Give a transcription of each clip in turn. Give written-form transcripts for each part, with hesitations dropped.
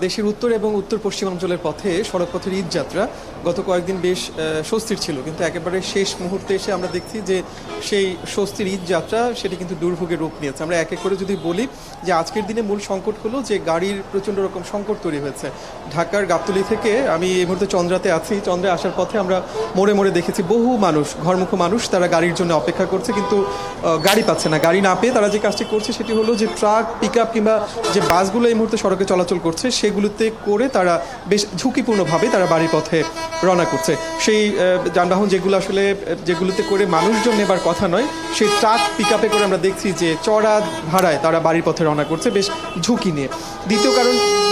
দেশের উত্তর এবং উত্তর পশ্চিমাঞ্চলের পথে সড়কপথের ঈদ যাত্রা গত কয়েকদিন বেশ স্বস্তির ছিল, কিন্তু একেবারে শেষ মুহূর্তে এসে আমরা দেখছি যে সেই স্বস্তির ঈদ যাত্রা সেটি কিন্তু দুর্ভোগের রূপ নিয়েছে। আমরা এক এক করে যদি বলি যে আজকের দিনে মূল সংকট হলো যে গাড়ির প্রচণ্ড রকম সংকট তৈরি হয়েছে। ঢাকার গাবতলী থেকে আমি এই মুহূর্তে চন্দ্রাতে আছি, চন্দ্রায় আসার পথে আমরা মোড়ে মোড়ে দেখেছি বহু মানুষ, ঘরমুখো মানুষ, তারা গাড়ির জন্য অপেক্ষা করছে, কিন্তু গাড়ি পাচ্ছে না। গাড়ি না পেয়ে তারা যে কাজটি করছে সেটি হলো যে ট্রাক, পিক আপ কিংবা যে বাসগুলো এই মুহূর্তে সড়কে চলাচল করছে সেগুলোতে করে তারা বেশ ঝুঁকিপূর্ণভাবে তারা বাড়ির পথে রওনা করছে। সেই যানবাহন যেগুলোতে করে মানুষজন নেবার কথা নয়, সেই ট্রাক পিক আপে করে আমরা দেখছি যে চড়া ভাড়ায় তারা বাড়ির পথে রওনা করছে বেশ ঝুঁকি নিয়ে। দ্বিতীয়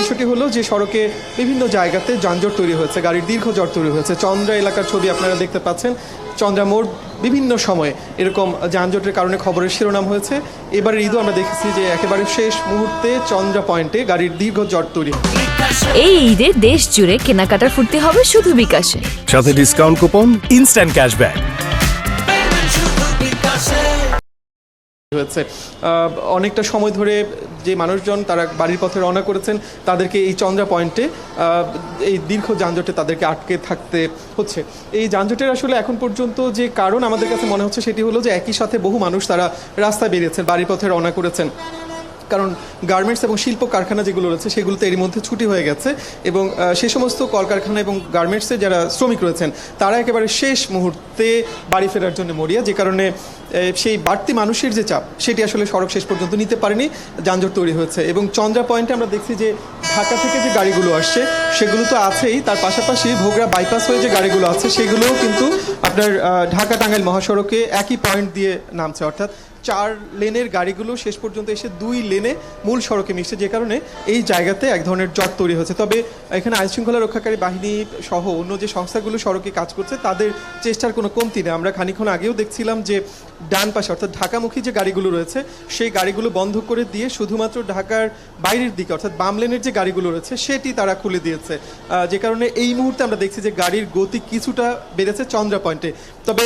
বিষয়টি হলো যে সড়কে বিভিন্ন জায়গাতে যানজট তৈরি হয়েছে, গাড়ির দীর্ঘ জট তৈরি হয়েছে। চন্দ্রা এলাকার ছবি আপনারা দেখতে পাচ্ছেন, চন্দ্রা মোড় বিভিন্ন সময়ে এরকম যানজটের কারণে খবরের শিরোনাম হয়েছে। এবারের ঈদও আমরা দেখেছি যে একেবারে শেষ মুহূর্তে চন্দ্রা পয়েন্টে গাড়ির দীর্ঘ জট তৈরি। এই ঈদে দেশ জুড়ে কেনাকাটার ফুর্তি হবে শুধু বিকাশে, সাথে ডিসকাউন্ট কুপন, ইনস্ট্যান্ট ক্যাশব্যাক হয়েছে। অনেকটা সময় ধরে যে মানুষজন তারা বাড়ির পথে রওনা করেছেন তাদেরকে এই চন্দ্রা পয়েন্টে এই দীর্ঘ যানজটে তাদেরকে আটকে থাকতে হচ্ছে। এই যানজটের আসলে এখন পর্যন্ত যে কারণ আমাদের কাছে মনে হচ্ছে সেটি হলো যে একই সাথে বহু মানুষ তারা রাস্তায় বেরিয়েছেন, বাড়ির পথে রওনা করেছেন, কারণ গার্মেন্টস এবং শিল্প কারখানা যেগুলো রয়েছে সেগুলোতে এরই মধ্যে ছুটি হয়ে গেছে এবং সে সমস্ত কলকারখানা এবং গার্মেন্টসে যারা শ্রমিক রয়েছেন তারা একেবারে শেষ মুহূর্তে বাড়ি ফেরার জন্য মরিয়া, যে কারণে সেই বাড়তি মানুষের যে চাপ সেটি আসলে সড়ক শেষ পর্যন্ত নিতে পারেনি, যানজট তৈরি হয়েছে। এবং চন্দ্রা পয়েন্টে আমরা দেখছি যে ঢাকা থেকে যে গাড়িগুলো আসছে সেগুলো তো আছেই, তার পাশাপাশি ভোগড়া বাইপাস হয়ে যে গাড়িগুলো আছে সেগুলোও কিন্তু আপনার ঢাকা টাঙ্গাইল মহাসড়কে একই পয়েন্ট দিয়ে নামছে, অর্থাৎ 4 লেনের গাড়িগুলো শেষ পর্যন্ত এসে 2 লেনে মূল সড়কে মিশছে, যে কারণে এই জায়গাতে এক ধরনের জট তৈরি হয়েছে। তবে এখানে আইনশৃঙ্খলা রক্ষাকারী বাহিনী সহ অন্য যে সংস্থাগুলো সড়কে কাজ করছে তাদের চেষ্টার কোনো কমতি নেই। আমরা খানিকক্ষণ আগেও দেখছিলাম যে ডান পাশে অর্থাৎ ঢাকামুখী যে গাড়িগুলো রয়েছে সেই গাড়িগুলো বন্ধ করে দিয়ে শুধুমাত্র ঢাকার বাইরের দিকে অর্থাৎ বাম লেনের যে গাড়িগুলো রয়েছে সেটি তারা খুলে দিয়েছে, যে কারণে এই মুহূর্তে আমরা দেখছি যে গাড়ির গতি কিছুটা বেড়েছে চন্দ্রা পয়েন্টে। তবে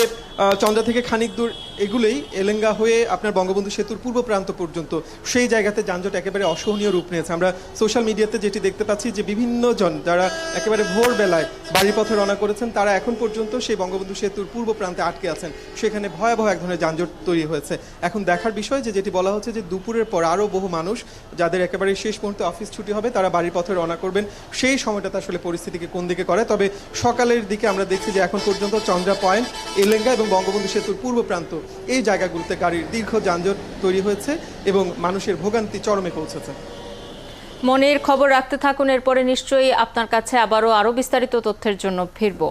চন্দ্রা থেকে খানিক দূর এগুলোই এলেঙ্গা হয়ে আপনার বঙ্গবন্ধু সেতুর পূর্ব প্রান্ত পর্যন্ত সেই জায়গাতে যানজট একেবারে অসহনীয় রূপ নিয়েছে। আমরা সোশ্যাল মিডিয়াতে যেটি দেখতে পাচ্ছি যে বিভিন্ন জন যারা একেবারে ভোরবেলায় বাড়ির পথে রওনা করেছেন তারা এখন পর্যন্ত সেই বঙ্গবন্ধু সেতুর পূর্ব প্রান্তে আটকে আছেন, সেখানে ভয়াবহ এক ধরনের যানজট তৈরি হয়েছে। এখন দেখার বিষয় যে যেটি বলা হচ্ছে যে দুপুরের পর আরও বহু মানুষ যাদের একেবারে শেষ মুহূর্তে অফিস ছুটি হবে তারা বাড়ির পথে রওনা করবেন, সেই সময়টাতে আসলে পরিস্থিতিকে কোন দিকে করে। তবে সকালের দিকে আমরা দেখছি যে এখন পর্যন্ত চন্দ্রা পয়েন্ট, এলেঙ্গা এবং বঙ্গবন্ধু সেতুর পূর্ব প্রান্ত এই জায়গাগুলোতে গাড়ির দীর্ঘ যানজট তৈরি হয়েছে এবং মানুষের ভোগান্তি চরমে পৌঁছেছে। মনের খবর রাখতে থাকুন, এরপরে নিশ্চয়ই আপনার কাছে আরও বিস্তারিত তথ্যের জন্য ফিরবো।